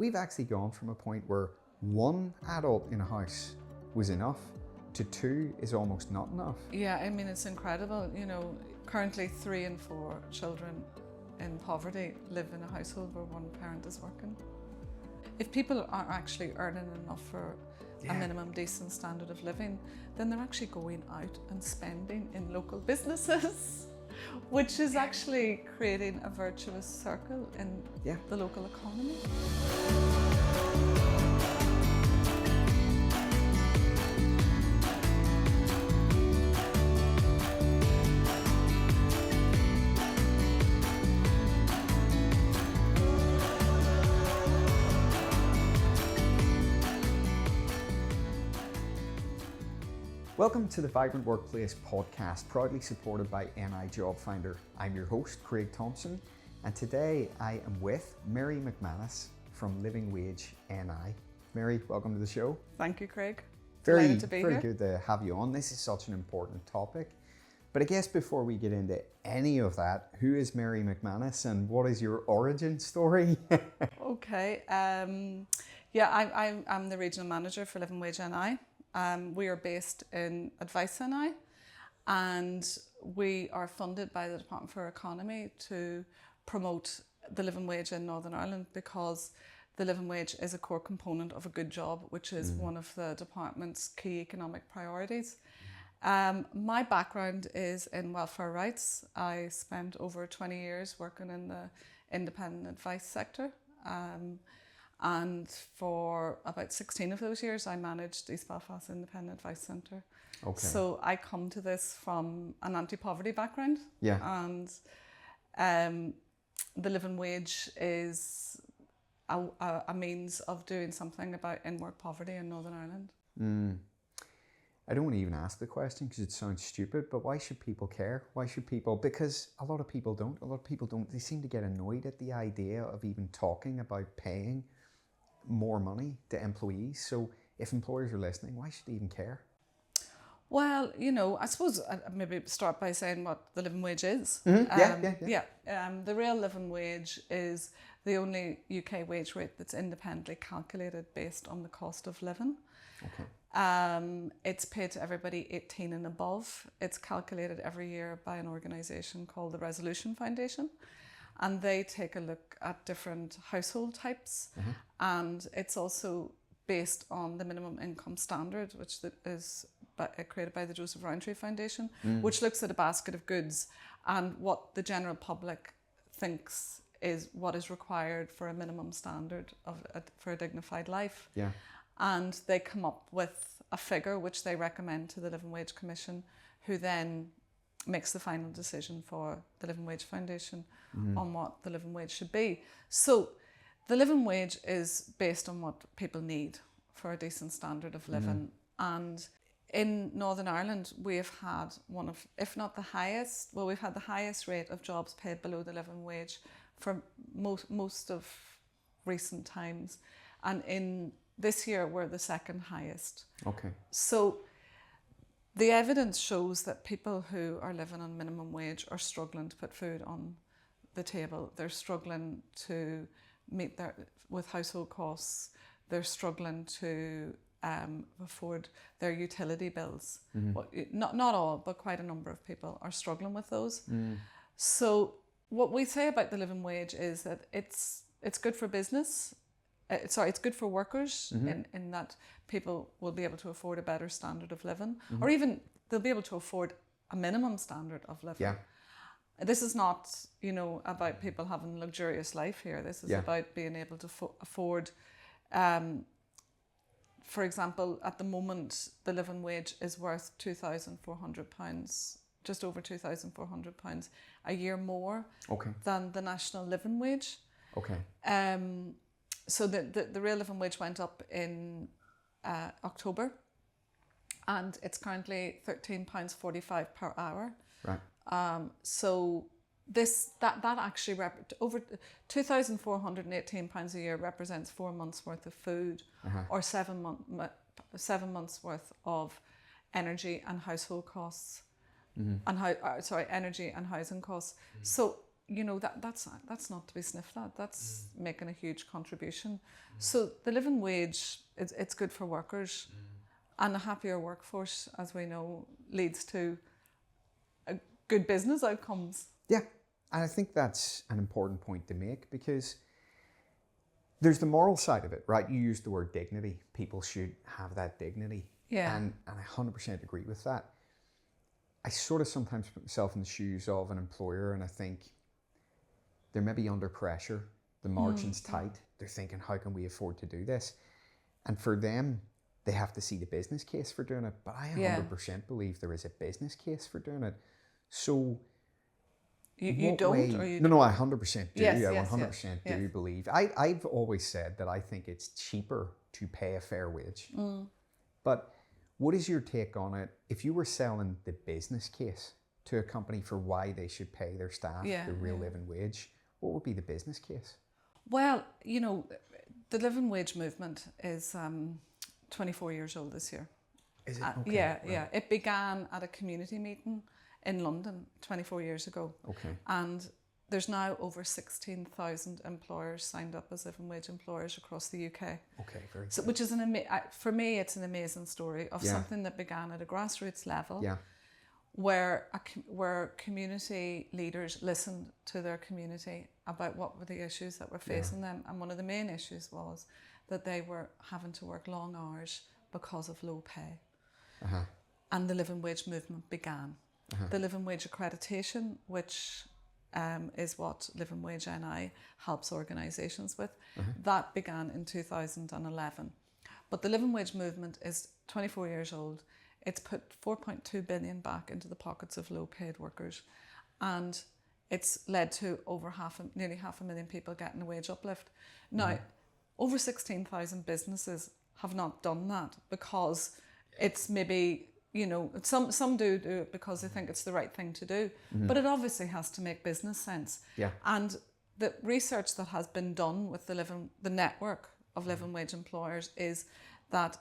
we've actually gone from a point where one adult in a house was enough to two is almost not enough. Yeah, I mean, it's incredible. You know, currently 3 in 4 children in poverty live in a household where one parent is working. If people are actually earning enough for a minimum decent standard of living, then they're actually going out and spending in local businesses, which is actually creating a virtuous circle in the local economy. Welcome to the Vibrant Workplace podcast, proudly supported by NI Job Finder. I'm your host, Craig Thompson, and today I am with Mary McManus from Living Wage NI. Mary, welcome to the show. Thank you, Craig. Very here. good to have you on. This is such an important topic. But I guess before we get into any of that, who is Mary McManus and what is your origin story? Okay. I'm the regional manager for Living Wage NI. We are based in Advice NI, and we are funded by the Department for Economy to promote the living wage in Northern Ireland, because the living wage is a core component of a good job, which is one of the department's key economic priorities. My background is in welfare rights. I spent over 20 years working in the independent advice sector. And for about 16 of those years, I managed East Belfast Independent Advice Centre. Okay. So I come to this from an anti-poverty background. Yeah. And the living wage is a means of doing something about in-work poverty in Northern Ireland. I don't want to even ask the question because it sounds stupid, but why should people care? Why should people? Because a lot of people don't. They seem to get annoyed at the idea of even talking about paying more money to employees. So if employers are listening, why should they even care? Well, I suppose I'd maybe start by saying what the living wage is. Mm-hmm. The real living wage is the only UK wage rate that's independently calculated based on the cost of living. Okay. It's paid to everybody 18 and above. It's calculated every year by an organisation called the Resolution Foundation. And they take a look at different household types. And it's also based on the minimum income standard, which is created by the Joseph Rowntree Foundation, which looks at a basket of goods and what the general public thinks is what is required for a minimum standard for a dignified life. Yeah. And they come up with a figure which they recommend to the Living Wage Commission, who then makes the final decision for the Living Wage Foundation on what the living wage should be. So the living wage is based on what people need for a decent standard of living. And in Northern Ireland, we have had one of, if not the highest, we've had the highest rate of jobs paid below the living wage for most of recent times. And in this year, we're the second highest. Okay. So the evidence shows that people who are living on minimum wage are struggling to put food on the table. They're struggling to meet with household costs. They're struggling to afford their utility bills. Well, not all, but quite a number of people are struggling with those. So what we say about the living wage is that it's good for business. It's good for workers in that people will be able to afford a better standard of living, or even they'll be able to afford a minimum standard of living. Yeah. This is not, about people having a luxurious life here. This is about being able to afford, for example, at the moment, the living wage is worth £2,400, just over £2,400 a year more than the national living wage. Okay. So the real living wage went up in October, and it's currently £13.45 per hour. Right. So that actually over £2,418 a year represents 4 months worth of food, or 7 months worth of energy and household costs, and energy and housing costs. So you know, that's not to be sniffed at. That's making a huge contribution. So the living wage, it's good for workers, and a happier workforce, as we know, leads to good business outcomes. Yeah, and I think that's an important point to make, because there's the moral side of it, right? You used the word dignity. People should have that dignity. Yeah. And I 100% agree with that. I sort of sometimes put myself in the shoes of an employer, and I think they're maybe under pressure. The margin's tight. They're thinking, how can we afford to do this? And for them, they have to see the business case for doing it. But I 100% believe there is a business case for doing it. So you don't, way, or you no, I 100% do. Yes, I yes, 100% yes, do yes. believe. I've always said that I think it's cheaper to pay a fair wage. But what is your take on it? If you were selling the business case to a company for why they should pay their staff the real living wage, what would be the business case? Well, you know, the living wage movement is 24 years old this year. Is it? Okay, Yeah, right. yeah. It began at a community meeting in London 24 years ago. Okay. And there's now over 16,000 employers signed up as living wage employers across the UK. Okay, very So, good. which is for me, it's an amazing story of something that began at a grassroots level. Yeah. Where community leaders listened to their community about what were the issues that were facing them. And one of the main issues was that they were having to work long hours because of low pay. And the living wage movement began. The living wage accreditation, which is what Living Wage NI helps organisations with, that began in 2011. But the living wage movement is 24 years old. It's put 4.2 billion back into the pockets of low-paid workers, and it's led to nearly 500,000 people getting a wage uplift. Now, over 16,000 businesses have not done that because it's maybe, you know, some do it because they think it's the right thing to do, but it obviously has to make business sense. Yeah. And the research that has been done with the network of living wage employers is that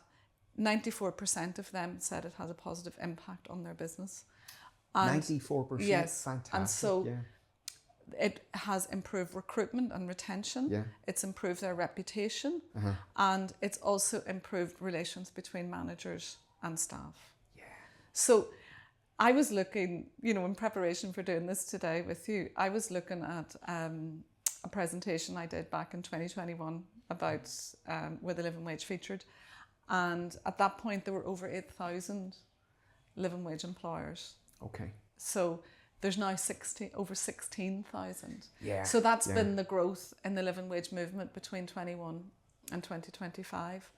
94% of them said it has a positive impact on their business. And 94%? yes. Fantastic. And so it has improved recruitment and retention. Yeah. It's improved their reputation. And it's also improved relations between managers and staff. Yeah. So I was looking, you know, in preparation for doing this today with you, I was looking at a presentation I did back in 2021 about where the living wage featured. And at that point, there were over 8,000 living wage employers. Okay. So there's now over 16,000. Yeah. So that's been the growth in the living wage movement between 21 and 2025.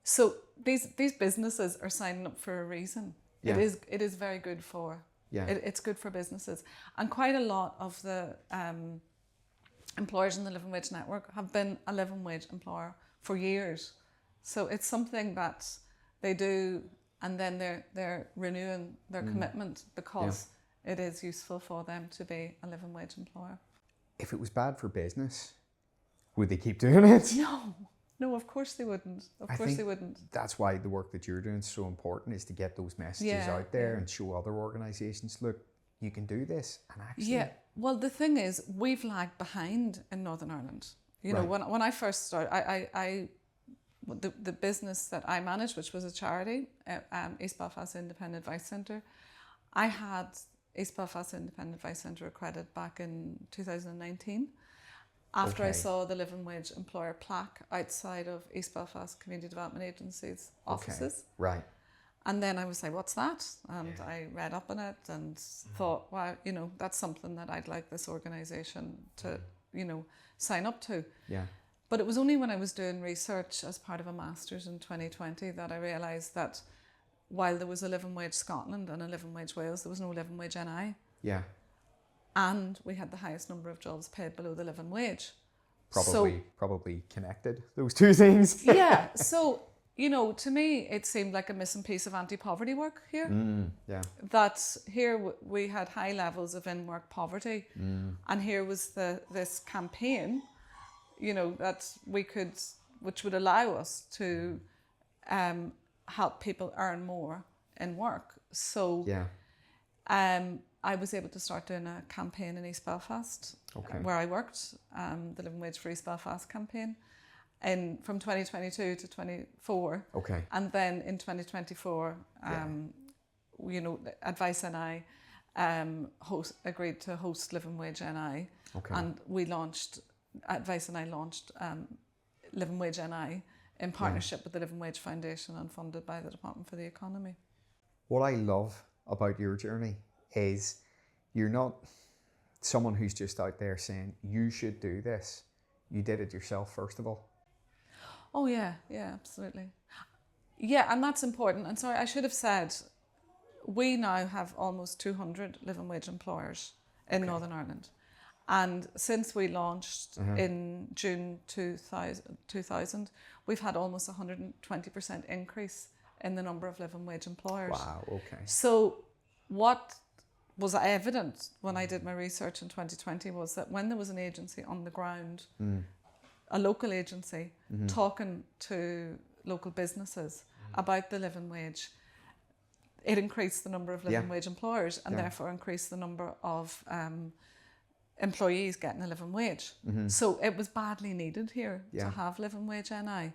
So these businesses are signing up for a reason. Yeah. It is very good for. Yeah. It's good for businesses, and quite a lot of the employers in the living wage network have been a living wage employer for years. So it's something that they do, and then they're renewing their commitment because it is useful for them to be a living wage employer. If it was bad for business, would they keep doing it? No, of course they wouldn't. Of course they wouldn't. That's why the work that you're doing is so important, is to get those messages out there and show other organisations, look, you can do this. And actually... Yeah, well, the thing is, we've lagged behind in Northern Ireland. You know, when I first started, the business that I managed, which was a charity, East Belfast Independent Advice Centre, I had East Belfast Independent Advice Centre accredited back in 2019 after I saw the living wage employer plaque outside of East Belfast Community Development Agency's offices. Right. And then I was like, what's that? And I read up on it and thought, wow, you know, that's something that I'd like this organisation to, you know, sign up to. Yeah. But it was only when I was doing research as part of a master's in 2020 that I realised that while there was a Living Wage Scotland and a Living Wage Wales, there was no Living Wage NI. Yeah. And we had the highest number of jobs paid below the living wage. Probably connected, those two things. Yeah. So, you know, to me, it seemed like a missing piece of anti-poverty work here. Yeah. That here we had high levels of in-work poverty. And here was this campaign, you know, that we could, which would allow us to help people earn more in work. So I was able to start doing a campaign in East Belfast, Okay. where I worked, the Living Wage for East Belfast campaign, from 2022 to 24. Okay. And then in 2024, Advice NI agreed to host Living Wage NI. Okay. And Advice NI launched Living Wage NI in partnership with the Living Wage Foundation and funded by the Department for the Economy. What I love about your journey is you're not someone who's just out there saying, you should do this. You did it yourself, first of all. Oh, yeah, absolutely. Yeah, and that's important. And sorry, I should have said, we now have almost 200 living wage employers in Northern Ireland. And since we launched in June 2000, we've had almost 120% increase in the number of living wage employers. Wow, okay. So what was evident when I did my research in 2020 was that when there was an agency on the ground, a local agency, talking to local businesses about the living wage, it increased the number of living wage employers and therefore increased the number of employees getting a living wage. So it was badly needed here to have living wage NI.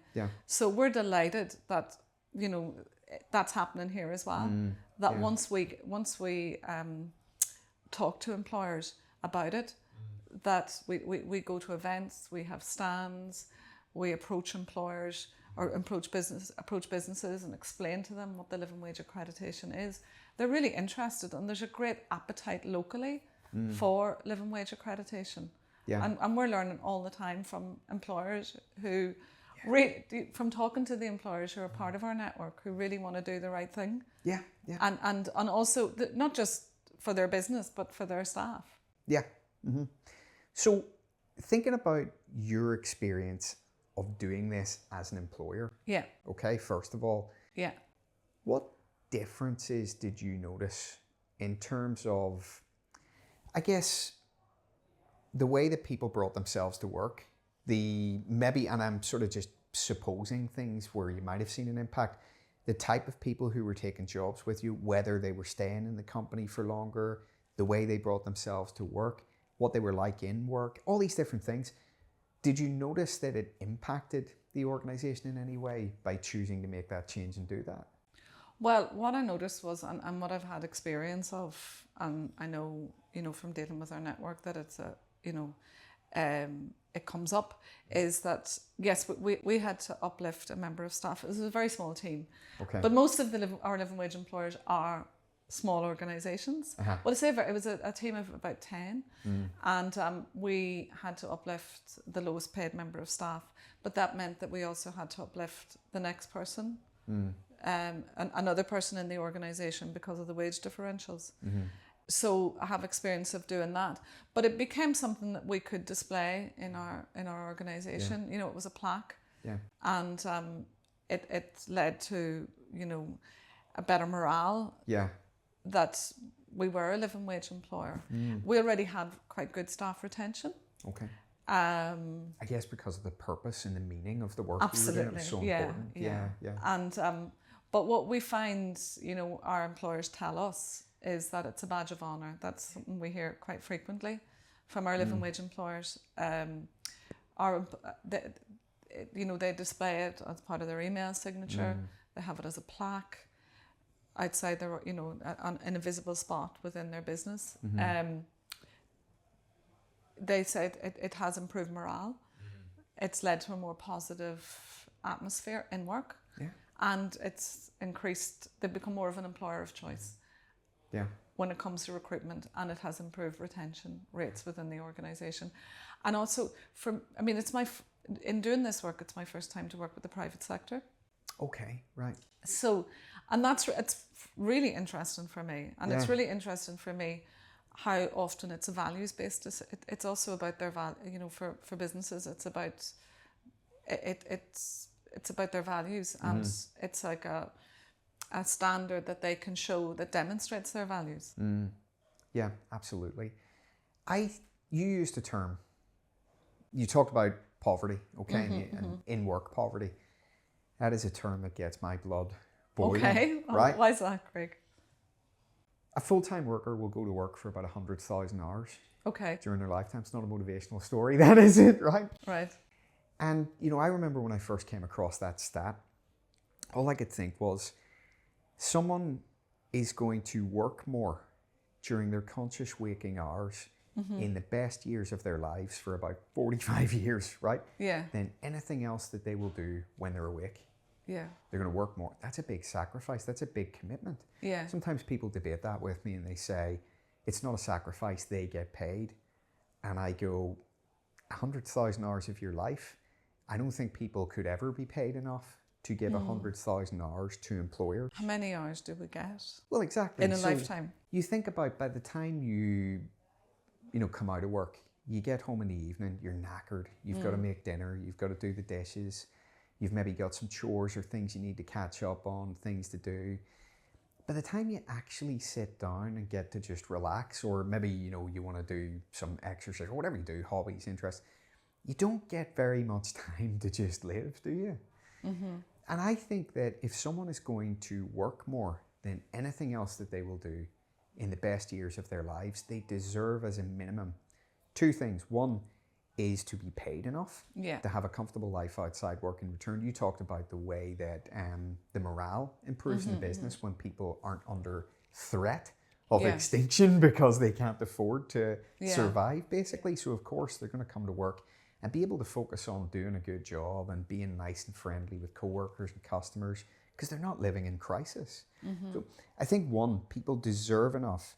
So we're delighted that, that's happening here as well. That once we talk to employers about it, that we go to events, we have stands, we approach employers or approach businesses and explain to them what the living wage accreditation is. They're really interested, and there's a great appetite locally for living wage accreditation. And we're learning all the time from employers who, from talking to the employers who are part of our network, who really want to do the right thing. And also, not just for their business, but for their staff. So thinking about your experience of doing this as an employer. Okay, first of all. What differences did you notice in terms of, I guess, the way that people brought themselves to work, and I'm sort of just supposing things where you might have seen an impact, the type of people who were taking jobs with you, whether they were staying in the company for longer, the way they brought themselves to work, what they were like in work, all these different things. Did you notice that it impacted the organisation in any way by choosing to make that change and do that? Well, what I noticed was, and what I've had experience of, and I know, from dealing with our network, that it's it comes up, is that, yes, we had to uplift a member of staff. It was a very small team. Okay. But most of our living wage employers are small organisations. Well, I say it was a team of about 10, and we had to uplift the lowest paid member of staff, but that meant that we also had to uplift the next person, another person in the organisation, because of the wage differentials. So I have experience of doing that, but it became something that we could display in our organisation. It was a plaque, and it led to a better morale. That we were a living wage employer. We already had quite good staff retention. Okay. I guess because of the purpose and the meaning of the work. Absolutely. You were doing, it was so important. And but what we find, our employers tell us is that it's a badge of honour. That's something we hear quite frequently from our living wage employers. They display it as part of their email signature. They have it as a plaque outside their, in a visible spot within their business. They said it has improved morale. It's led to a more positive atmosphere in work. And it's increased, they've become more of an employer of choice when it comes to recruitment, and it has improved retention rates within the organisation. And also, in doing this work, it's my first time to work with the private sector. Okay, right. So, and it's really interesting for me. And it's really interesting for me how often it's a values-based. It's also about their value, for businesses, it's about, it's about their values, and it's like a standard that they can show that demonstrates their values. Yeah, absolutely. You used a term, you talked about poverty, okay, and in-work poverty. That is a term that gets my blood boiling. Okay, right? Why is that, Craig? A full-time worker will go to work for about 100,000 hours Okay. during their lifetime. It's not a motivational story, that is it, right? Right. And, you know, I remember when I first came across that stat, all I could think was someone is going to work more during their conscious waking hours in the best years of their lives for about 45 years, right? Yeah. Than anything else that they will do when they're awake. Yeah. They're going to work more. That's a big sacrifice. That's a big commitment. Yeah. Sometimes people debate that with me and they say, it's not a sacrifice, they get paid. And I go, 100,000 hours of your life, I don't think people could ever be paid enough to give 100,000 hours to employers. How many hours do we get Well, exactly. in a lifetime? You think about by the time you come out of work, you get home in the evening, you're knackered, you've got to make dinner, you've got to do the dishes, you've maybe got some chores or things you need to catch up on, things to do. By the time you actually sit down and get to just relax, or maybe, you want to do some exercise or whatever you do, hobbies, interests, you don't get very much time to just live, do you? And I think that if someone is going to work more than anything else that they will do in the best years of their lives, they deserve as a minimum two things. One is to be paid enough to have a comfortable life outside work in return. You talked about the way that the morale improves in the business when people aren't under threat of extinction because they can't afford to survive, basically. So, of course, they're going to come to work and be able to focus on doing a good job and being nice and friendly with coworkers and customers because they're not living in crisis. So I think, one, people deserve enough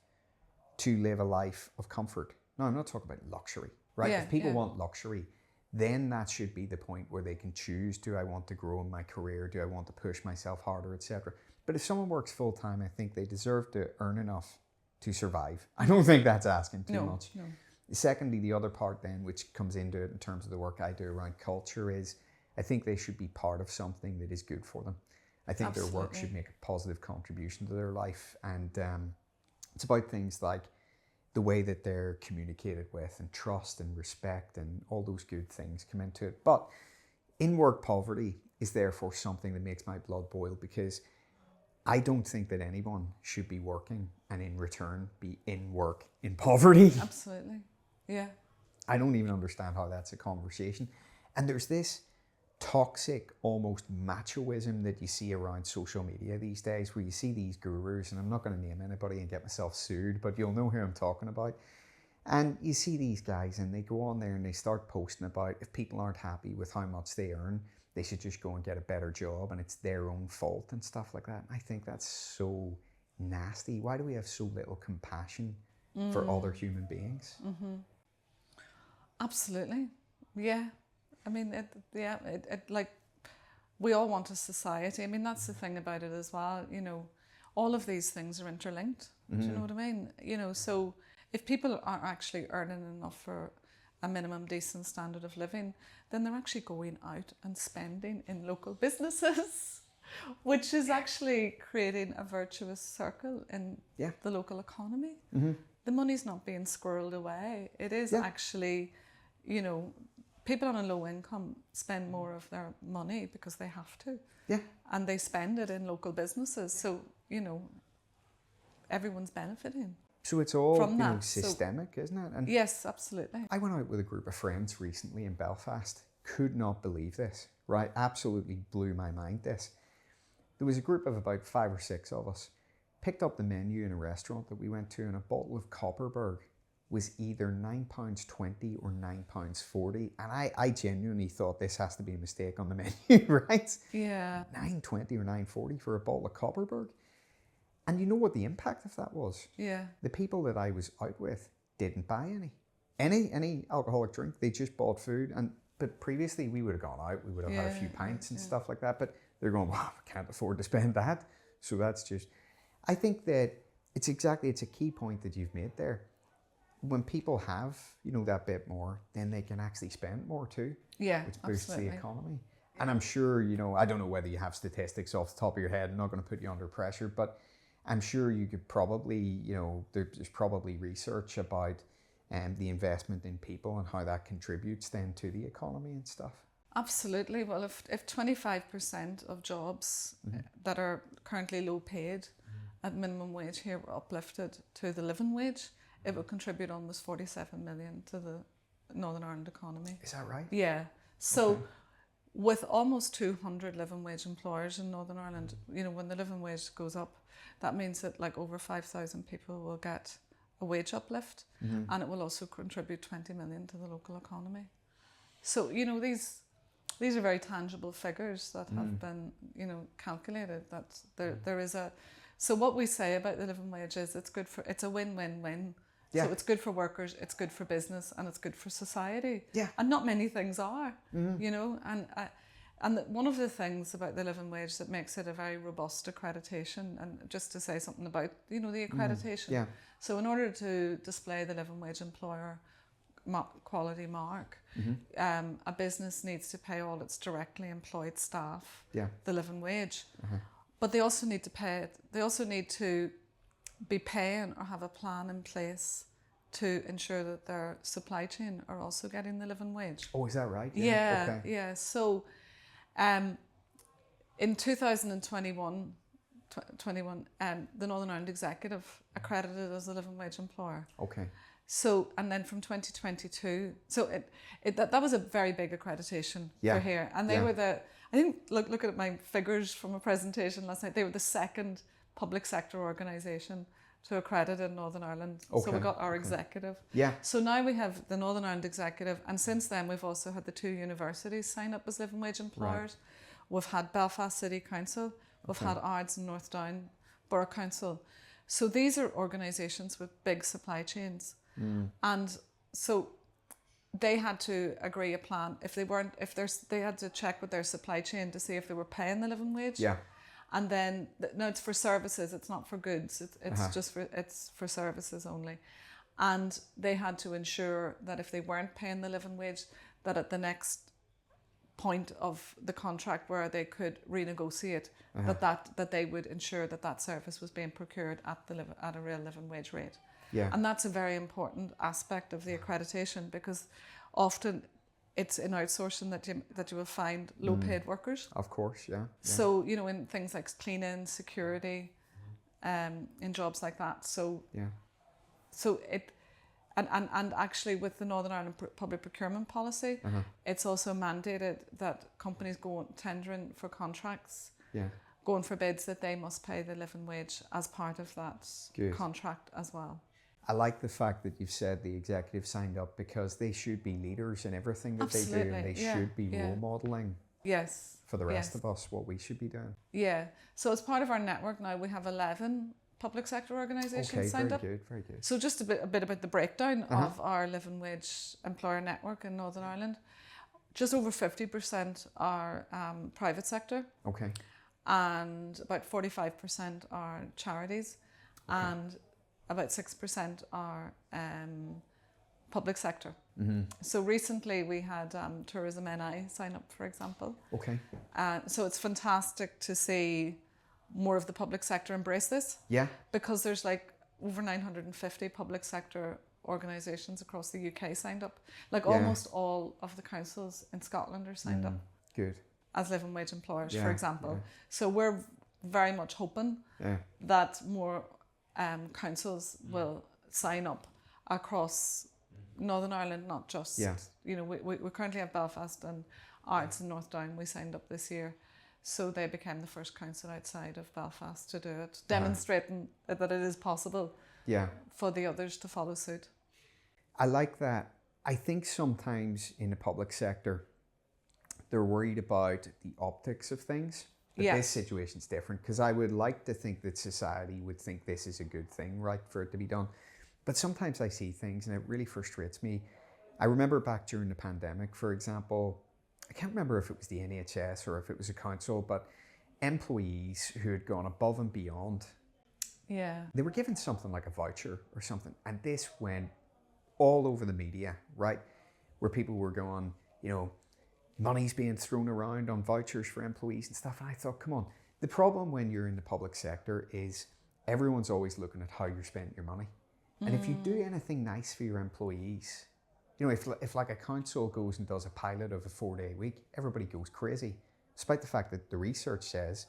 to live a life of comfort. No, I'm not talking about luxury, right? If people want luxury, then that should be the point where they can choose, do I want to grow in my career? Do I want to push myself harder, etc.? But if someone works full time, I think they deserve to earn enough to survive. I don't think that's asking too much. No. Secondly, the other part then, which comes into it in terms of the work I do around culture, is I think they should be part of something that is good for them. I think their work should make a positive contribution to their life. And it's about things like the way that they're communicated with, and trust and respect and all those good things come into it. But in-work poverty is therefore something that makes my blood boil, because I don't think that anyone should be working and in return be in work in poverty. Absolutely. Yeah. I don't even understand how that's a conversation. And there's this toxic, almost machoism that you see around social media these days, where you see these gurus, and I'm not going to name anybody and get myself sued, but you'll know who I'm talking about. And you see these guys and they go on there and they start posting about if people aren't happy with how much they earn, they should just go and get a better job and it's their own fault and stuff like that. And I think that's so nasty. Why do we have so little compassion for other human beings? Absolutely. Yeah. I mean, like, we all want a society. I mean, that's the thing about it as well. All of these things are interlinked. Do you know what I mean? So if people aren't actually earning enough for a minimum decent standard of living, then they're actually going out and spending in local businesses, which is actually creating a virtuous circle in the local economy. The money's not being squirreled away. It is actually, people on a low income spend more of their money because they have to. Yeah. And they spend it in local businesses. So, everyone's benefiting. So it's all from that. Systemic, isn't it? And yes, absolutely. I went out with a group of friends recently in Belfast. Could not believe this, right? Absolutely blew my mind, this. There was a group of about 5 or 6 of us, picked up the menu in a restaurant that we went to, and a bottle of Copperberg was either £9.20 or £9.40. And I genuinely thought this has to be a mistake on the menu, right? Yeah. £9.20 or £9.40 for a bottle of Copperberg. And you know what the impact of that was? Yeah. The people that I was out with didn't buy any alcoholic drink. They just bought food. But previously we would have gone out, we would have had a few pints and stuff like that. But they're going, wow, I can't afford to spend that. So that's just, I think that it's a key point that you've made there. When people have, that bit more, then they can actually spend more too. Yeah, which boosts the economy. And I'm sure, I don't know whether you have statistics off the top of your head. I'm not going to put you under pressure, but I'm sure you could probably, there's probably research about the investment in people and how that contributes then to the economy and stuff. Absolutely. Well, if 25% of jobs that are currently low paid at minimum wage here were uplifted to the living wage, it would contribute almost 47 million to the Northern Ireland economy. Is that right? Yeah. So with almost 200 living wage employers in Northern Ireland, you know, when the living wage goes up, that means that like over 5,000 people will get a wage uplift, and it will also contribute 20 million to the local economy. So, you know, these are very tangible figures that have been, you know, calculated, that there is a... So what we say about the living wage is it's a win-win-win. Yeah. So it's good for workers, it's good for business, and it's good for society. Yeah. And not many things are, you know. And one of the things about the living wage that makes it a very robust accreditation, and just to say something about, you know, the accreditation. Yeah. So in order to display the living wage employer quality mark, a business needs to pay all its directly employed staff the living wage. But they also need to pay it. They also need to be paying or have a plan in place to ensure that their supply chain are also getting the living wage. Oh, is that right? Yeah, Okay. yeah. So in 2021, the Northern Ireland Executive accredited as a living wage employer. Okay. So, and then from 2022, so that was a very big accreditation for here. And they were I think, look at my figures from a presentation last night, they were the second public sector organisation to accredit in Northern Ireland. So we got our executive. Yeah. So now we have the Northern Ireland Executive, and since then we've also had the 2 universities sign up as living wage employers. Right. We've had Belfast City Council, we've had Ards and North Down Borough Council. So these are organisations with big supply chains. And so they had to agree a plan. They had to check with their supply chain to see if they were paying the living wage. Yeah. And then, no, it's for services, it's not for goods. It's just it's for services only. And they had to ensure that if they weren't paying the living wage, that at the next point of the contract where they could renegotiate, that they would ensure that service was being procured at a real living wage rate. Yeah. And that's a very important aspect of the accreditation, because often it's in outsourcing that you will find low paid workers. Of course, yeah. So, you know, in things like cleaning, security, in jobs like that. So and actually with the Northern Ireland public procurement policy, it's also mandated that companies go tendering for contracts, going for bids, that they must pay the living wage as part of that contract as well. I like the fact that you've said the executive signed up, because they should be leaders in everything that they do, and they should be role modelling for the rest of us what we should be doing. Yeah. So as part of our network now, we have 11 public sector organisations signed up. Very good. So just a bit about the breakdown of our living wage employer network in Northern Ireland. Just over 50% are private sector. Okay. And about 45% are charities, and about 6% are public sector. So recently we had Tourism NI sign up, for example. Okay. So it's fantastic to see more of the public sector embrace this. Yeah. Because there's like over 950 public sector organisations across the UK signed up. Like almost all of the councils in Scotland are signed up. Good. As living wage employers, for example. So we're very much hoping that more councils will sign up across Northern Ireland, not just, you know, we currently have Belfast and Ards and North Down. We signed up this year. So they became the first council outside of Belfast to do it, demonstrating that it is possible for the others to follow suit. I like that. I think sometimes in the public sector, they're worried about the optics of things. But this situation's different, because I would like to think that society would think this is a good thing, right, for it to be done. But sometimes I see things and it really frustrates me. I remember back during the pandemic, for example, I can't remember if it was the NHS or if it was a council, but employees who had gone above and beyond, they were given something like a voucher or something. And this went all over the media, right, where people were going, you know, money's being thrown around on vouchers for employees and stuff. And I thought, come on, the problem when you're in the public sector is everyone's always looking at how you're spending your money. And if you do anything nice for your employees, you know, if like a council goes and does a pilot of a 4-day week, everybody goes crazy. Despite the fact that the research says,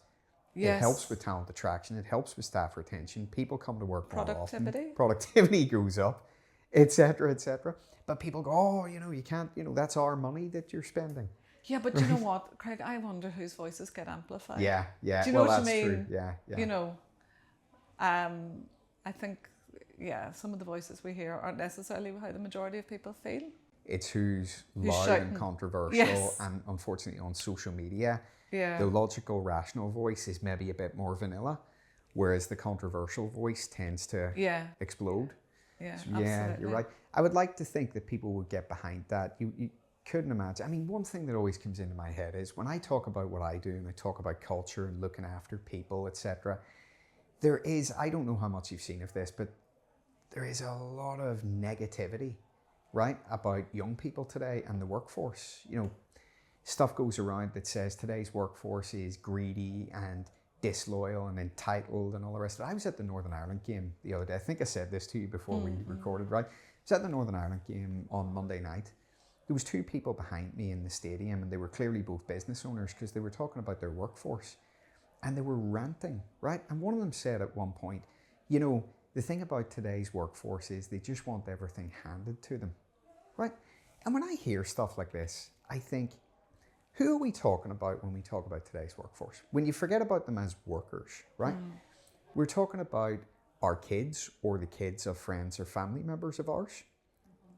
It helps Yes. with talent attraction. It helps with staff retention. People come to work more often. Productivity. Productivity goes up, etc., etc. But people go, oh, you can't, that's our money that you're spending. Yeah, but you know what, Craig? I wonder whose voices get amplified. Yeah, yeah. Do you know Well, what you that's true. mean? Yeah, yeah. You know, I think, yeah, some of the voices we hear aren't necessarily how the majority of people feel. It's who's Who's loud shouting. and controversial, Yes. and unfortunately on social media, Yeah. the logical, rational voice is maybe a bit more vanilla, whereas the controversial voice tends to Yeah. explode. Yeah. So, yeah, Absolutely. you're right. I would like to think that people would get behind that. You couldn't imagine. I mean, one thing that always comes into my head is when I talk about what I do and I talk about culture and looking after people, etc. There is, I don't know how much you've seen of this, but there is a lot of negativity, right, about young people today and the workforce. Stuff goes around that says today's workforce is greedy and disloyal and entitled and all the rest of it. I was at the Northern Ireland game the other day. I think I said this to you before we recorded, right? I was at the Northern Ireland game on Monday night. There was two people behind me in the stadium, and they were clearly both business owners because they were talking about their workforce. And they were ranting, right? And one of them said at one point, the thing about today's workforce is they just want everything handed to them, right? And when I hear stuff like this, I think, who are we talking about when we talk about today's workforce? When you forget about them as workers, right? We're talking about our kids or the kids of friends or family members of ours.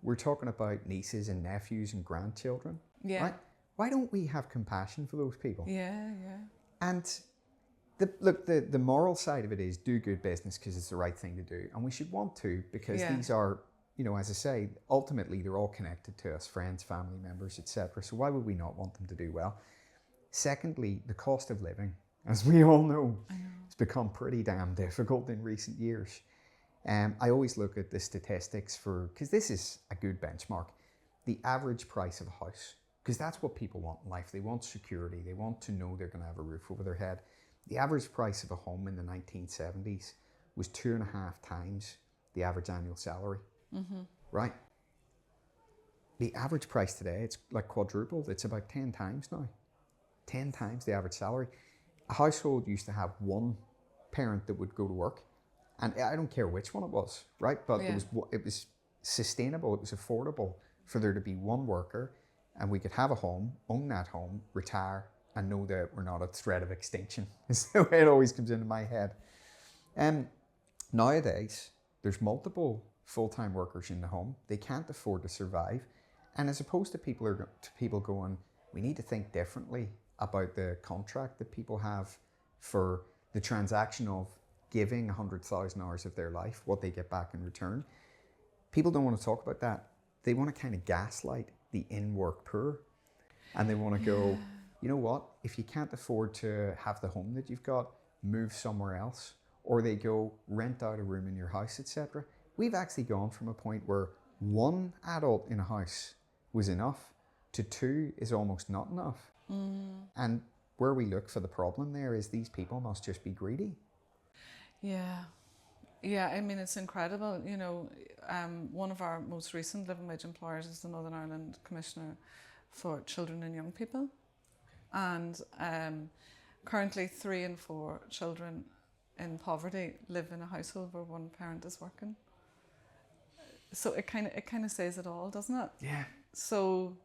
We're talking about nieces and nephews and grandchildren, Yeah. right? Why don't we have compassion for those people? Yeah. Yeah. And the moral side of it is do good business because it's the right thing to do. And we should want to, because these are, as I say, ultimately they're all connected to us, friends, family members, etc. So why would we not want them to do well? Secondly, the cost of living, as we all know, has become pretty damn difficult in recent years. I always look at the statistics because this is a good benchmark, the average price of a house, because that's what people want in life. They want security. They want to know they're going to have a roof over their head. The average price of a home in the 1970s was 2.5 times the average annual salary, right? The average price today, it's like quadrupled. It's about 10 times now. 10 times the average salary. A household used to have one parent that would go to work, and I don't care which one it was, right? But it was sustainable, it was affordable for there to be one worker, and we could have a home, own that home, retire, and know that we're not at threat of extinction. Is the way it always comes into my head. Nowadays, there's multiple full-time workers in the home. They can't afford to survive. And as opposed to people going, we need to think differently about the contract that people have for the transaction of giving 100,000 hours of their life, what they get back in return. People don't want to talk about that. They want to kind of gaslight the in-work poor. And they want to go, you know what, if you can't afford to have the home that you've got, move somewhere else. Or they go, rent out a room in your house, etc. We've actually gone from a point where one adult in a house was enough to two is almost not enough. And where we look for the problem there is these people must just be greedy. Yeah. Yeah, I mean, it's incredible. One of our most recent living wage employers is the Northern Ireland Commissioner for Children and Young People. And currently 3 in 4 children in poverty live in a household where one parent is working. So it kind of says it all, doesn't it? Yeah. So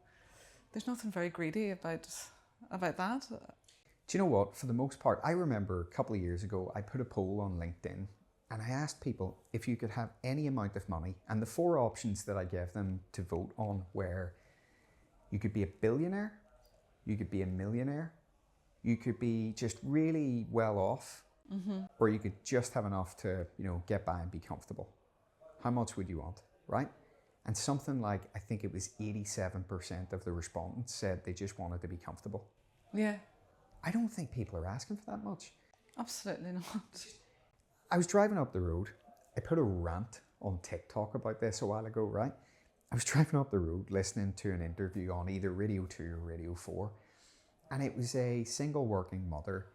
there's nothing very greedy about that. Do you know what? For the most part, I remember a couple of years ago, I put a poll on LinkedIn and I asked people if you could have any amount of money, and the 4 options that I gave them to vote on were you could be a billionaire, you could be a millionaire, you could be just really well off, or you could just have enough to, get by and be comfortable. How much would you want, right? And something like, I think it was 87% of the respondents said they just wanted to be comfortable. Yeah. I don't think people are asking for that much. Absolutely not. I was driving up the road. I put a rant on TikTok about this a while ago, right? I was driving up the road listening to an interview on either Radio 2 or Radio 4. And it was a single working mother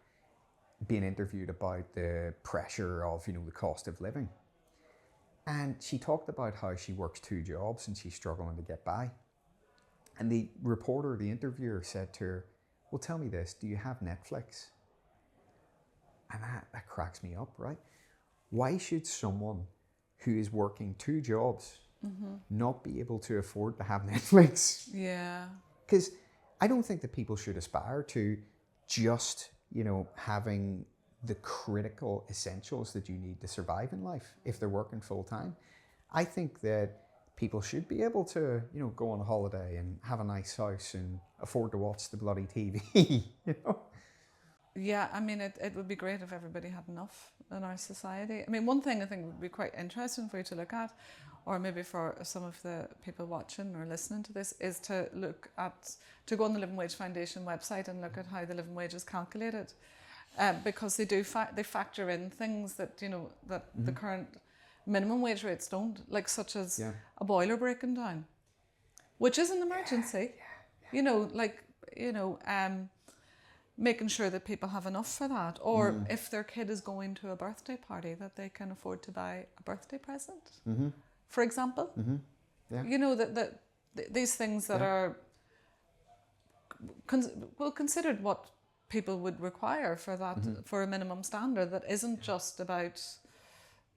being interviewed about the pressure of, the cost of living. And she talked about how she works 2 jobs and she's struggling to get by. And the reporter, the interviewer, said to her, well, tell me this, do you have Netflix? And that cracks me up, right? Why should someone who is working 2 jobs not be able to afford to have Netflix? Yeah. Because I don't think that people should aspire to just, having the critical essentials that you need to survive in life if they're working full time. I think that people should be able to, go on a holiday and have a nice house and afford to watch the bloody TV, Yeah, I mean, it would be great if everybody had enough in our society. I mean, one thing I think would be quite interesting for you to look at, or maybe for some of the people watching or listening to this, is to go on the Living Wage Foundation website and look at how the living wage is calculated. Because they factor in things that, that the current minimum wage rates don't, like such as a boiler breaking down, which is an emergency, making sure that people have enough for that, or if their kid is going to a birthday party, that they can afford to buy a birthday present, for example. That these things that are considered what people would require for that, for a minimum standard that isn't just about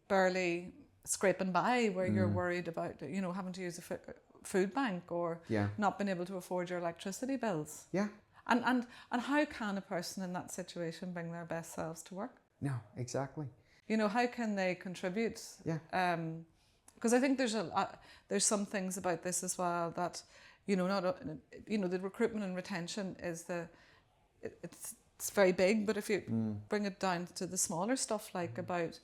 barely scraping by, where you're worried about having to use a food bank or not being able to afford your electricity bills. And how can a person in that situation bring their best selves to work? No, exactly. How can they contribute? Because I think there's some things about this as well that the recruitment and retention is it's very big, but if you bring it down to the smaller stuff, like about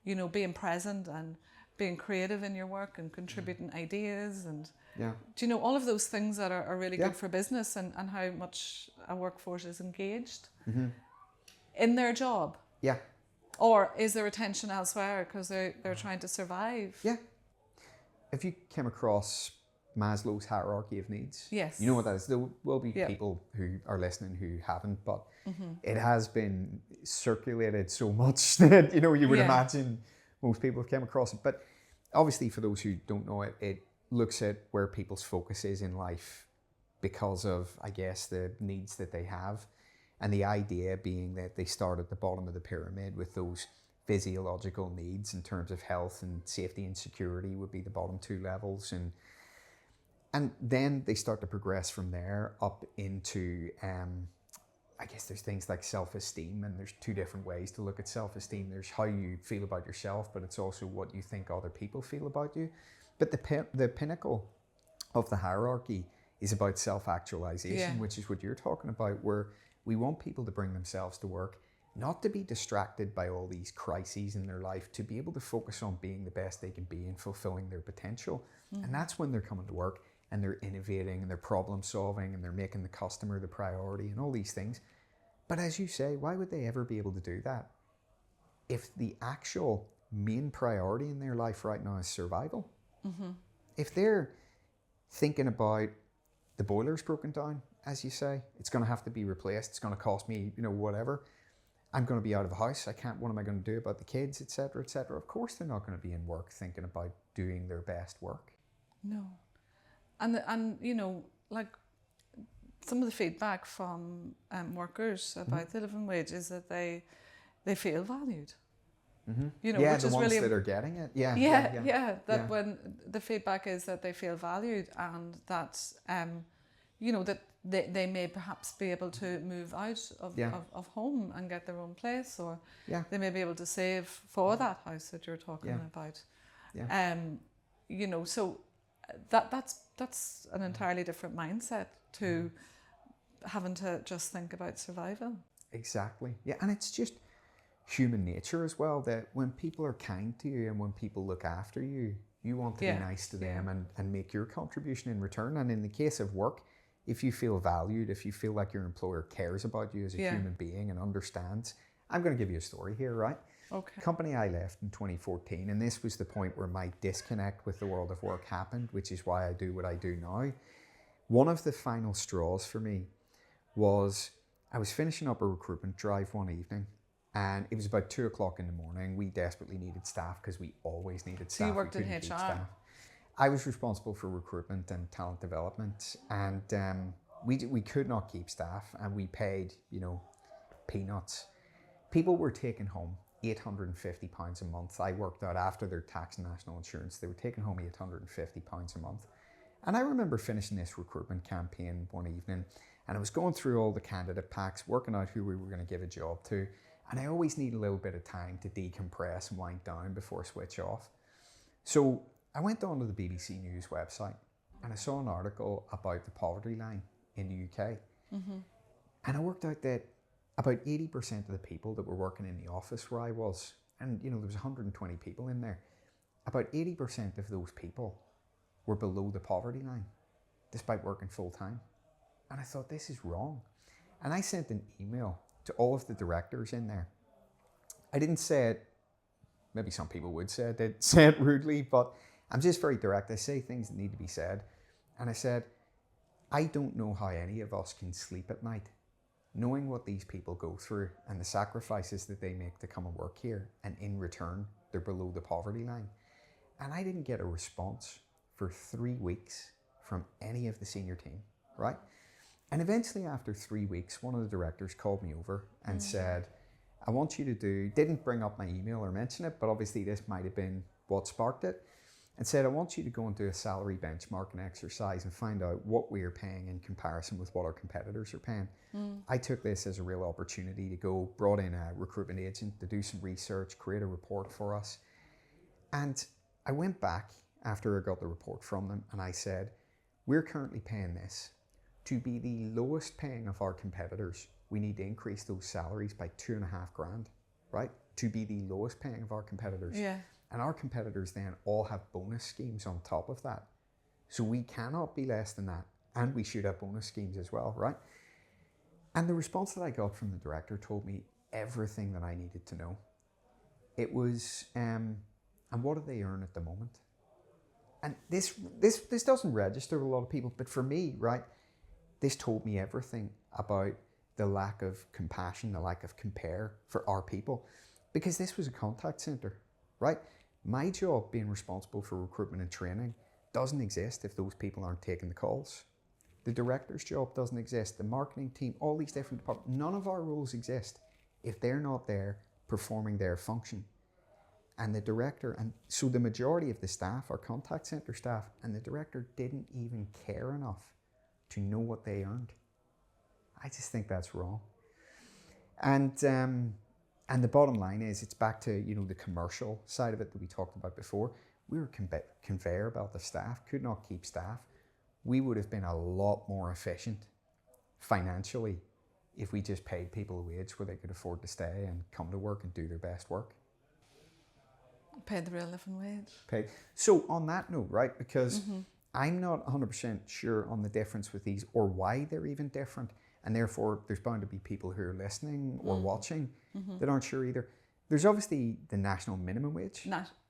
being present and being creative in your work and contributing ideas and all of those things that are really good for business, and how much a workforce is engaged in their job. Or is there retention elsewhere because they're trying to survive? If you came across Maslow's hierarchy of needs, yes, you know what that is. There will be people who are listening who haven't, but it has been circulated so much that you would imagine most people have came across it. But obviously, for those who don't know it, it looks at where people's focus is in life because of, I guess, the needs that they have, and the idea being that they start at the bottom of the pyramid with those physiological needs in terms of health and safety and security would be the bottom 2 levels, and then they start to progress from there up into I guess there's things like self-esteem, and there's 2 different ways to look at self-esteem. There's how you feel about yourself, but it's also what you think other people feel about you. But the pinnacle of the hierarchy is about self-actualization, which is what you're talking about, where we want people to bring themselves to work, not to be distracted by all these crises in their life, to be able to focus on being the best they can be and fulfilling their potential. And that's when they're coming to work and they're innovating and they're problem solving and they're making the customer the priority and all these things. But as you say, why would they ever be able to do that if the actual main priority in their life right now is survival? If they're thinking about the boiler's broken down, as you say, it's going to have to be replaced, it's going to cost me, whatever, I'm going to be out of the house, what am I going to do about the kids, etc., etc. Of course they're not going to be in work thinking about doing their best work. No. And like some of the feedback from workers about the living wage is that they feel valued. Which the is ones really that are getting it. When the feedback is that they feel valued, and that that they may perhaps be able to move out of home and get their own place, or they may be able to save for that house that you're talking about. So that's an entirely different mindset to having to just think about survival. Exactly. Yeah, and it's just human nature as well, that when people are kind to you and when people look after you, you want to be nice to them and make your contribution in return. And in the case of work, if you feel valued, if you feel like your employer cares about you as a human being and understands. I'm going to give you a story here, right? Okay. Company I left in 2014, and this was the point where my disconnect with the world of work happened, which is why I do what I do now. One of the final straws for me was I was finishing up a recruitment drive one evening, and it was about 2:00 in the morning. We desperately needed staff because we always needed staff. So you worked in HR? I was responsible for recruitment and talent development, and we could not keep staff, and we paid, peanuts. People were taking home £850 a month. I worked out after their tax and national insurance, they were taking home £850 a month. And I remember finishing this recruitment campaign one evening, and I was going through all the candidate packs, working out who we were going to give a job to. And I always need a little bit of time to decompress and wind down before I switch off. So I went onto the BBC News website and I saw an article about the poverty line in the UK. And I worked out that about 80% of the people that were working in the office where I was, and there was 120 people in there, about 80% of those people were below the poverty line, despite working full time. And I thought, this is wrong. And I sent an email to all of the directors in there. I didn't say it, maybe some people would say it rudely, but I'm just very direct. I say things that need to be said. And I said, I don't know how any of us can sleep at night knowing what these people go through and the sacrifices that they make to come and work here, and in return, they're below the poverty line. And I didn't get a response for 3 weeks from any of the senior team, right? And eventually after 3 weeks, one of the directors called me over and said, I want you to didn't bring up my email or mention it, but obviously this might have been what sparked it, and said, I want you to go and do a salary benchmarking exercise and find out what we are paying in comparison with what our competitors are paying. I took this as a real opportunity to go, brought in a recruitment agent to do some research, create a report for us. And I went back after I got the report from them and I said, we're currently paying this. To be the lowest paying of our competitors, we need to increase those salaries by $2,500, right? To be the lowest paying of our competitors. Yeah. And our competitors then all have bonus schemes on top of that. So we cannot be less than that. And we should have bonus schemes as well, right? And the response that I got from the director told me everything that I needed to know. It was, and what do they earn at the moment? And this doesn't register with a lot of people, but for me, right, this told me everything about the lack of compassion, the lack of compare for our people, because this was a contact center, right? My job, being responsible for recruitment and training, doesn't exist if those people aren't taking the calls. The director's job doesn't exist. The marketing team, all these different departments, none of our roles exist if they're not there performing their function. And the director, and so the majority of the staff are contact center staff, and the director didn't even care enough to know what they earned. I just think that's wrong. And the bottom line is, it's back to the commercial side of it that we talked about before. We were conveyor belt of staff, could not keep staff. We would have been a lot more efficient financially if we just paid people a wage where they could afford to stay and come to work and do their best work. Paid the real living wage. So on that note, right, because I'm not 100% sure on the difference with these or why they're even different, and therefore there's bound to be people who are listening or watching that aren't sure either. There's obviously the national minimum wage.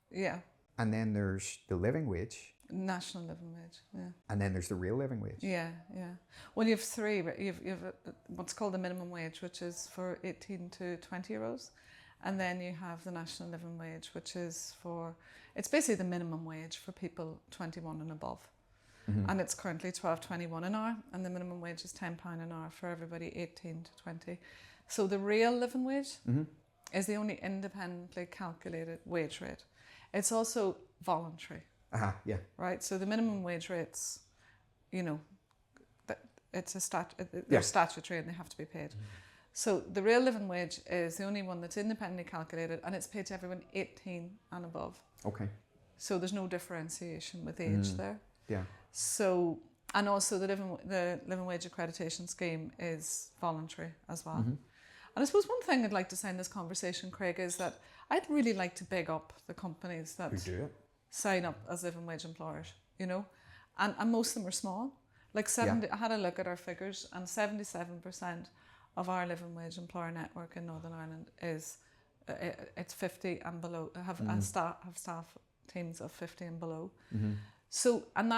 Yeah. And then there's the living wage. National living wage, yeah. And then there's the real living wage. Yeah. Well, you have three. You have what's called the minimum wage, which is for 18 to 20 euros. And then you have the national living wage, which is it's basically the minimum wage for people 21 and above. And it's currently £12.21 an hour, and the minimum wage is £10 an hour for everybody 18 to 20. So the real living wage is the only independently calculated wage rate. It's also voluntary. Yeah. Right. So the minimum wage rates, it's they're statutory and they have to be paid. So the real living wage is the only one that's independently calculated, and it's paid to everyone 18 and above. Okay. So there's no differentiation with age there. Yeah. So, and also the living wage accreditation scheme is voluntary as well. And I suppose one thing I'd like to say in this conversation, Craig, is that I'd really like to big up the companies that Who do it? sign up as living wage employers, and most of them are small. Like I had a look at our figures, and 77% of our living wage employer network in Northern Ireland is it's 50 and below. Have staff teams of 50 and below. So, and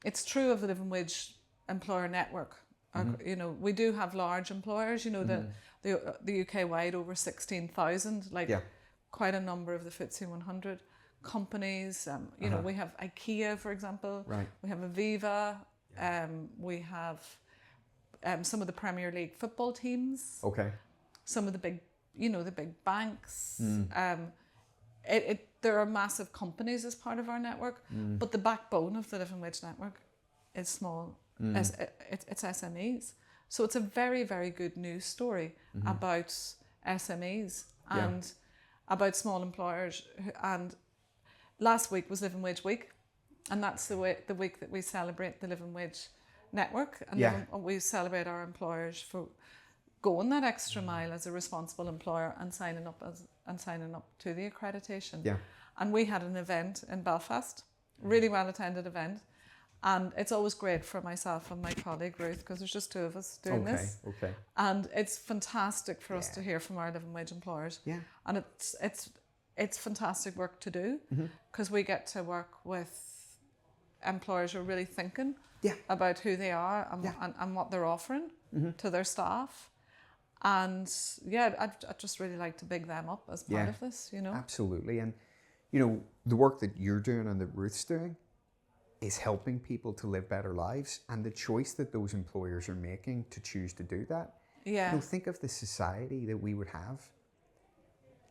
it's true of the living wage employer network. We do have large employers. The UK wide over 16,000. Quite a number of the FTSE 100 companies. We have IKEA, for example. Right. We have Aviva. We have some of the Premier League football teams. Okay. Some of the big you know, the big banks. There are massive companies as part of our network, but the backbone of the living wage network is small. It's SMEs. So it's a very, very good news story about SMEs and about small employers. And last week was Living Wage Week, and that's the week that we celebrate the Living Wage Network, and we celebrate our employers for going that extra mile as a responsible employer and signing up to the accreditation. Yeah. And we had an event in Belfast, really well attended event. And it's always great for myself and my colleague Ruth, because there's just two of us doing this. Okay. And it's fantastic for us to hear from our living wage employers. Yeah. And it's fantastic work to do, because we get to work with employers who are really thinking about who they are and what they're offering to their staff. And I'd just really like to big them up as part of this, you know. Absolutely. And, you know, the work that you're doing and that Ruth's doing is helping people to live better lives, and the choice that those employers are making to choose to do that. Yeah. You know, think of the society that we would have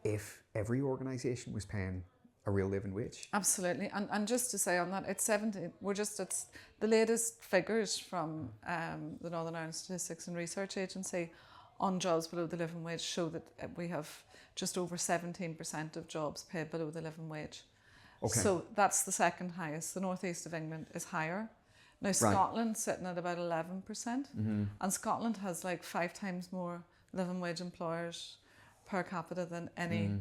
if every organisation was paying a real living wage. Absolutely. And just to say on that, it's the latest figures from the Northern Ireland Statistics and Research Agency on jobs below the living wage show that we have just over 17% of jobs paid below the living wage. Okay. So that's the second highest. The northeast of England is higher. Now Scotland's sitting at about 11%, and Scotland has like 5 times more living wage employers per capita than any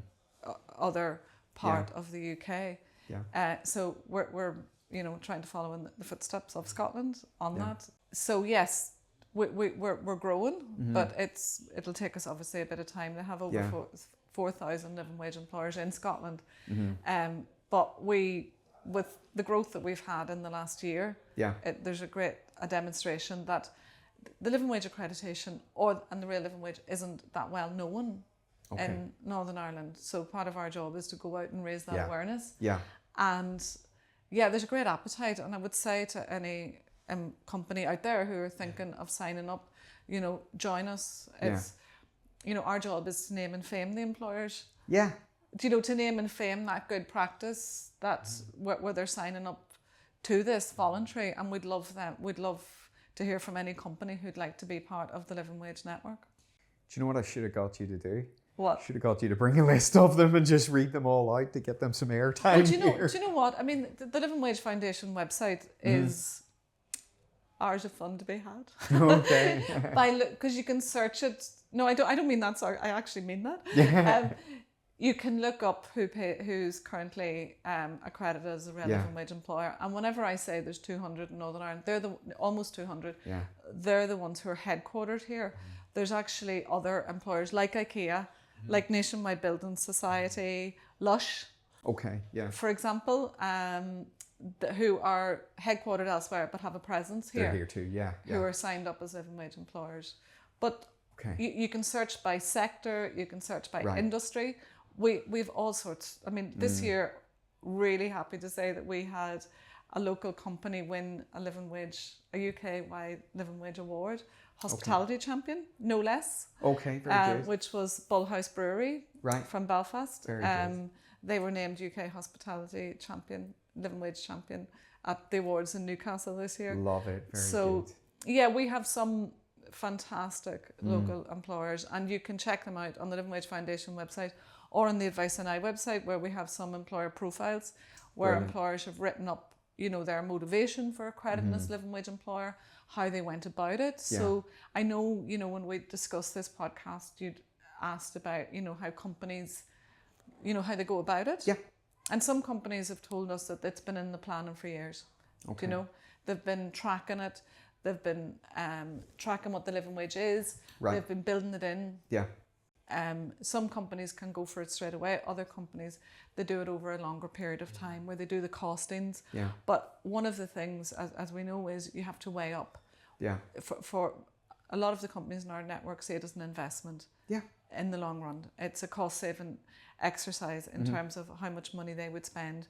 other part of the UK. Yeah. So we're you know, trying to follow in the footsteps of Scotland on that. So yes, we're growing, but it'll take us obviously a bit of time to have over 4,000 living wage employers in Scotland. But with the growth that we've had in the last year, there's a demonstration that the living wage accreditation and the real living wage isn't that well known in Northern Ireland. So part of our job is to go out and raise that awareness. Yeah. And there's a great appetite, and I would say to any company out there who are thinking of signing up, you know, join us. It's you know, our job is to name and fame the employers. Yeah. You know, to name and fame that good practice, that's where they're signing up to this voluntary, and we'd love to hear from any company who'd like to be part of the Living Wage Network. Do you know what I should have got you to do? What? Should have got you to bring a list of them and just read them all out to get them some airtime. Do you know what? I mean, the Living Wage Foundation website is hours of fun to be had. Okay. Because you can search it. No, I don't mean that. Sorry, I actually mean that. Yeah. You can look up who's currently accredited as a real living wage employer, and whenever I say there's 200 in Northern Ireland, they're almost 200. Yeah. They're the ones who are headquartered here. There's actually other employers like IKEA, like Nationwide Building Society, Lush. Okay. Yeah. For example, who are headquartered elsewhere but have a presence here. They're here too. Yeah. Who are signed up as living wage employers, but you can search by sector, you can search by industry. We've all sorts. I mean, this year, really happy to say that we had a local company win a UK-wide living wage award, hospitality champion, no less. Okay, very good. Which was Bull House Brewery from Belfast. Very good. They were named UK hospitality champion, living wage champion at the awards in Newcastle this year. Love it. Very good. Yeah, we have some fantastic local employers, and you can check them out on the Living Wage Foundation website or on the Advice NI website, where we have some employer profiles where employers have written up, you know, their motivation for accrediting as living wage employer, how they went about it. Yeah. So I know, you know, when we discussed this podcast, you'd asked about, you know, how companies, you know, how they go about it. Yeah. And some companies have told us that it's been in the planning for years. Okay. You know, they've been tracking it. They've been tracking what the living wage is. Right. They've been building it in. Yeah. Some companies can go for it straight away. Other companies, they do it over a longer period of time, where they do the costings. Yeah. But one of the things, as we know, is you have to weigh up. Yeah. For a lot of the companies in our network say it is an investment. Yeah. In the long run, it's a cost-saving exercise in terms of how much money they would spend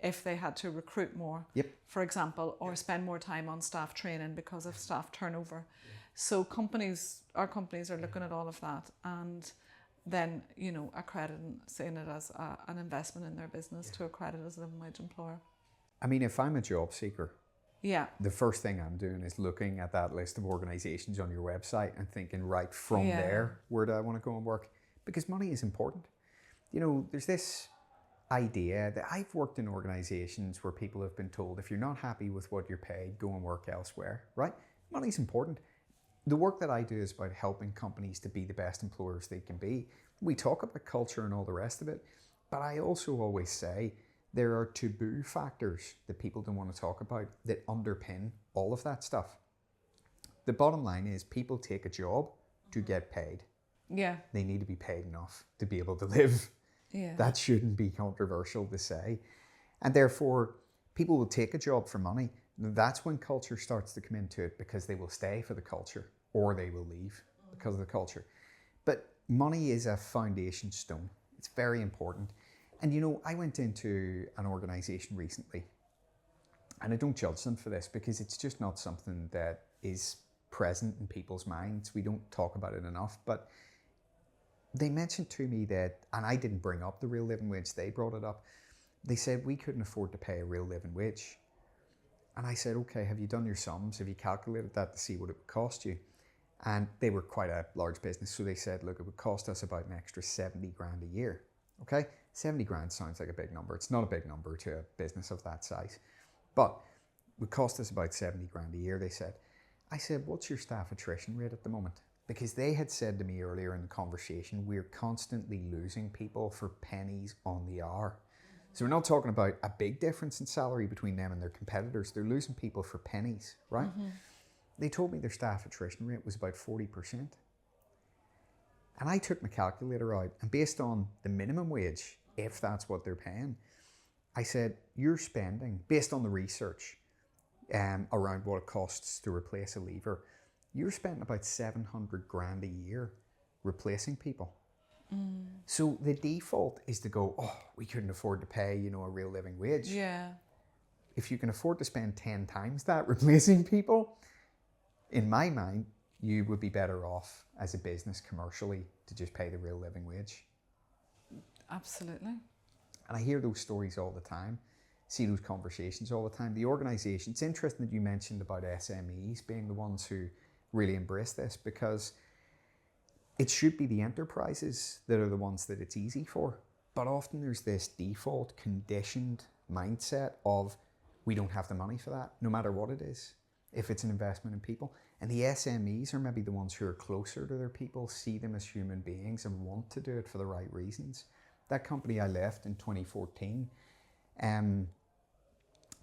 if they had to recruit more, for example, or spend more time on staff training because of staff turnover. So our companies are looking at all of that, and then, you know, accrediting, seeing it as an investment in their business to accredit as a living wage employer. I mean, if I'm a job seeker, Yeah. the first thing I'm doing is looking at that list of organizations on your website and thinking, right, from there, where do I want to go and work? Because money is important. You know, there's this idea that I've worked in organizations where people have been told, if you're not happy with what you're paid, go and work elsewhere, right? Money's important. The work that I do is about helping companies to be the best employers they can be. We talk about culture and all the rest of it, but I also always say there are taboo factors that people don't want to talk about that underpin all of that stuff. The bottom line is people take a job to get paid. Yeah. They need to be paid enough to be able to live. Yeah. That shouldn't be controversial to say. And therefore, people will take a job for money. That's when culture starts to come into it, because they will stay for the culture or they will leave because of the culture. But money is a foundation stone. It's very important. And you know, I went into an organization recently, and I don't judge them for this because it's just not something that is present in people's minds. We don't talk about it enough. But they mentioned to me that, and I didn't bring up the real living wage, they brought it up. They said, we couldn't afford to pay a real living wage. And I said, okay, have you done your sums? Have you calculated that to see what it would cost you? And they were quite a large business. So they said, look, it would cost us about an extra 70 grand a year. Okay, 70 grand sounds like a big number. It's not a big number to a business of that size, but it would cost us about 70 grand a year, they said. I said, what's your staff attrition rate at the moment? Because they had said to me earlier in the conversation, we're constantly losing people for pennies on the hour. So we're not talking about a big difference in salary between them and their competitors. They're losing people for pennies, right? Mm-hmm. They told me their staff attrition rate was about 40%. And I took my calculator out, and based on the minimum wage, if that's what they're paying, I said, you're spending, based on the research around what it costs to replace a leaver, you're spending about 700 grand a year replacing people. Mm. So the default is to go, oh, we couldn't afford to pay, you know, a real living wage. Yeah. If you can afford to spend 10 times that replacing people, in my mind, you would be better off as a business commercially to just pay the real living wage. Absolutely. And I hear those stories all the time, see those conversations all the time. The organisation, it's interesting that you mentioned about SMEs being the ones who really embrace this, because it should be the enterprises that are the ones that it's easy for. But often there's this default conditioned mindset of, we don't have the money for that, no matter what it is, if it's an investment in people. And the SMEs are maybe the ones who are closer to their people, see them as human beings and want to do it for the right reasons. That company I left in 2014,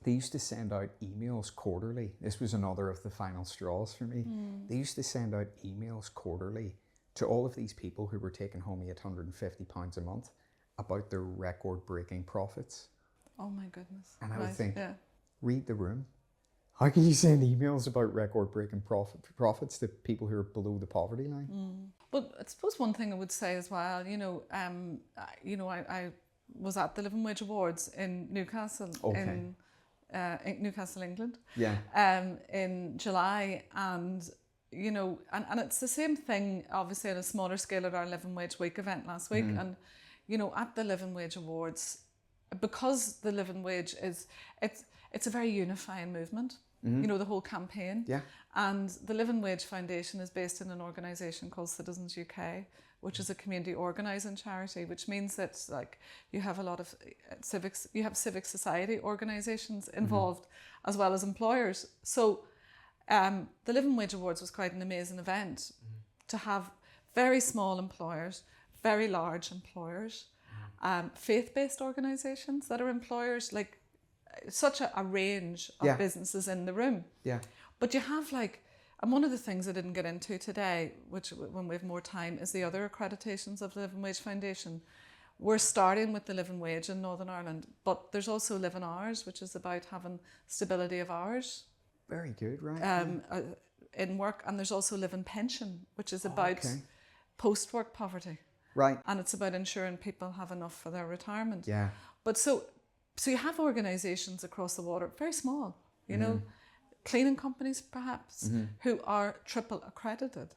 they used to send out emails quarterly. This was another of the final straws for me. They used to send out emails quarterly to all of these people who were taking home £850 a month about their record-breaking profits. Oh my goodness. And I would think, read the room. How can you send emails about record-breaking profits to people who are below the poverty line? But I suppose one thing I would say as well, I was at the Living Wage Awards in Newcastle, in Newcastle, England, in July, and and it's the same thing, obviously, on a smaller scale at our Living Wage Week event last week, and at the Living Wage Awards, because the living wage it's a very unifying movement. The whole campaign. Yeah. And the Living Wage Foundation is based in an organisation called Citizens UK, which is a community organising charity, which means that you have a lot of civic society organisations involved as well as employers. So the Living Wage Awards was quite an amazing event to have very small employers, very large employers, faith-based organisations that are employers, such a range of businesses in the room. Yeah. But you have and one of the things I didn't get into today, which when we have more time, is the other accreditations of the Living Wage Foundation. We're starting with the living wage in Northern Ireland, but there's also Living Hours, which is about having stability of hours. Very good, right? In work, and there's also Living Pension, which is about post-work poverty. Right. And it's about ensuring people have enough for their retirement. Yeah. But so you have organisations across the water, very small, cleaning companies perhaps, who are triple accredited.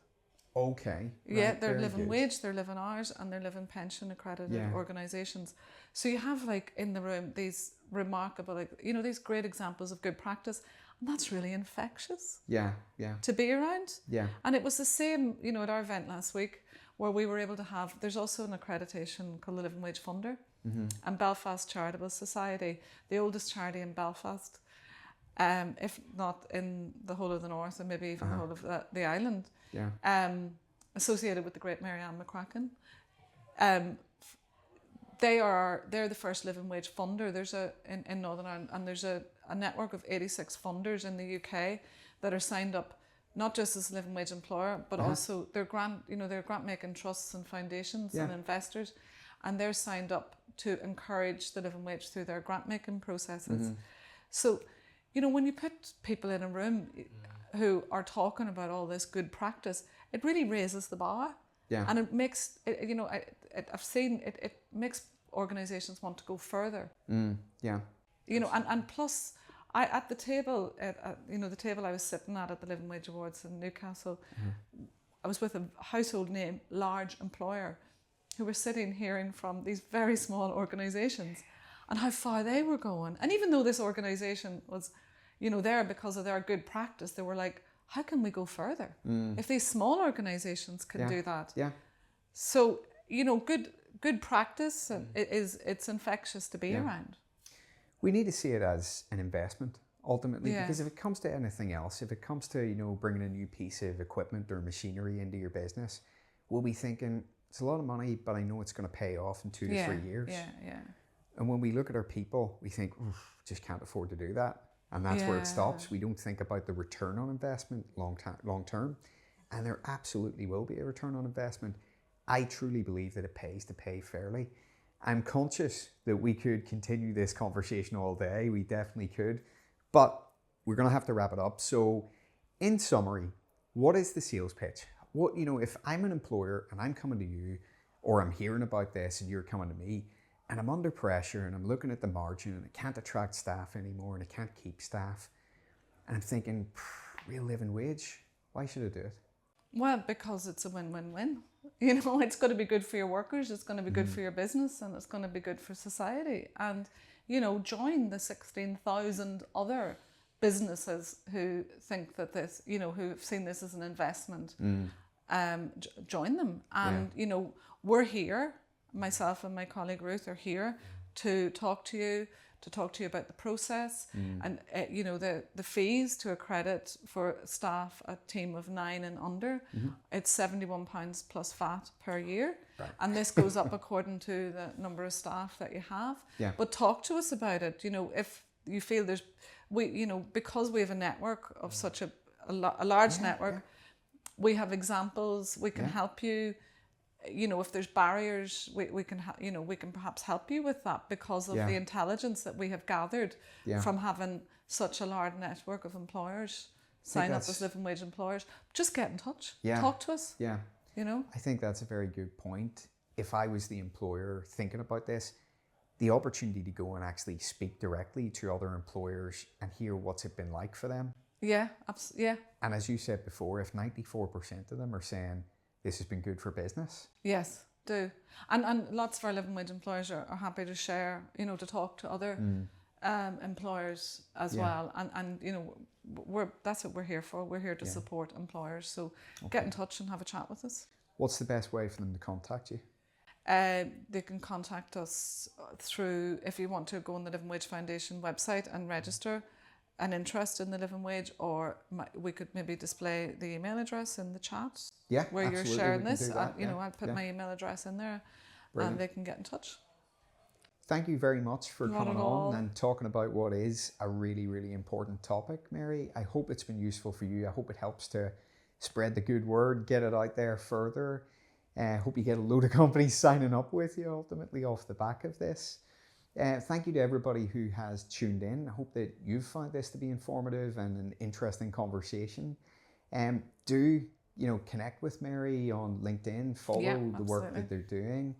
Okay. Yeah, Right. they're Very living good. wage, they're living hours, and they're living pension accredited Yeah. organisations. So you have like in the room these remarkable, like, you know, these great examples of good practice, and that's really infectious Yeah. Yeah. to be around. Yeah. And it was the same, you know, at our event last week where we were able to have, there's also an accreditation called the Living Wage Funder and Belfast Charitable Society, the oldest charity in Belfast, if not in the whole of the north and maybe even the whole of the island, Yeah. associated with the great Mary McManus. They're the first living wage funder. There's in Northern Ireland, and there's a network of 86 funders in the UK that are signed up not just as a living wage employer, but also they're grant making trusts and foundations and investors, and they're signed up to encourage the living wage through their grant making processes. So, you know, when you put people in a room who are talking about all this good practice, it really raises the bar. Yeah. And it makes it, you know, I've seen it. It makes organisations want to go further. Yeah. You know, and plus, I at the table, you know, the table I was sitting at the Living Wage Awards in Newcastle, I was with a household name, large employer, who were sitting hearing from these very small organisations, and how far they were going. And even though this organisation was, you know, there because of their good practice, they were like, how can we go further? If these small organisations can do that. Yeah. So, you know, good practice it's infectious to be around. We need to see it as an investment ultimately, Yeah. because if it comes to anything else, if it comes to, you know, bringing a new piece of equipment or machinery into your business, we'll be thinking it's a lot of money, but I know it's going to pay off in 2 to 3 years. Yeah. And when we look at our people, we think, just can't afford to do that. And that's where it stops. We don't think about the return on investment long term. And there absolutely will be a return on investment. I truly believe that it pays to pay fairly. I'm conscious that we could continue this conversation all day. We definitely could. But we're going to have to wrap it up. So in summary, what is the sales pitch? What, you know, if I'm an employer and I'm coming to you, or I'm hearing about this and you're coming to me, and I'm under pressure and I'm looking at the margin and I can't attract staff anymore and I can't keep staff, and I'm thinking, real living wage, why should I do it? Well, because it's a win-win-win. You know, it's going to be good for your workers, it's going to be good for your business, and it's going to be good for society. And, you know, join the 16,000 other businesses who think that this, you know, who've seen this as an investment. Join them. And, you know, we're here, myself and my colleague Ruth are here to talk to you about the process and you know, the fees to accredit for staff a team of 9 and under. It's £71 plus VAT per year, and this goes up according to the number of staff that you have. But talk to us about it. You know, if you feel you know, because we have a network of such a large network, we have examples. We can help you. You know, if there's barriers, we can perhaps help you with that because of the intelligence that we have gathered from having such a large network of employers sign up as living wage employers. Just get in touch. Talk to us. You know, I think that's a very good point. If I was the employer thinking about this, the opportunity to go and actually speak directly to other employers and hear what's it been like for them. And as you said before, if 94% of them are saying this has been good for business. Yes, do. And lots of our living wage employers are happy to share, you know, to talk to other employers as well. And you know, that's what we're here for. We're here to support employers. So get in touch and have a chat with us. What's the best way for them to contact you? They can contact us through, if you want to go on the Living Wage Foundation website and register an interest in the living wage, or we could maybe display the email address in the chat where you're sharing this. You know, I'll put my email address in there. Brilliant. And they can get in touch. Thank you very much for coming on and talking about what is a really, really important topic, Mary. I hope it's been useful for you. I hope it helps to spread the good word, get it out there further. I hope you get a load of companies signing up with you ultimately off the back of this. Thank you to everybody who has tuned in. I hope that you've found this to be informative and an interesting conversation. Do, you know, connect with Mary on LinkedIn, follow the work that they're doing,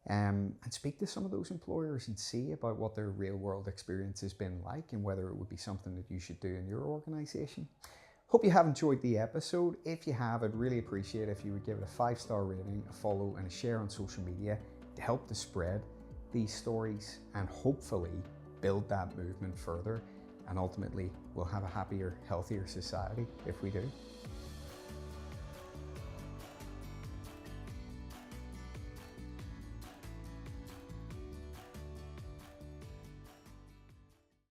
and speak to some of those employers and see about what their real world experience has been like and whether it would be something that you should do in your organization. Hope you have enjoyed the episode. If you have, I'd really appreciate it if you would give it a 5-star rating, a follow, and a share on social media to help to spread these stories and hopefully build that movement further. And ultimately, we'll have a happier, healthier society if we do.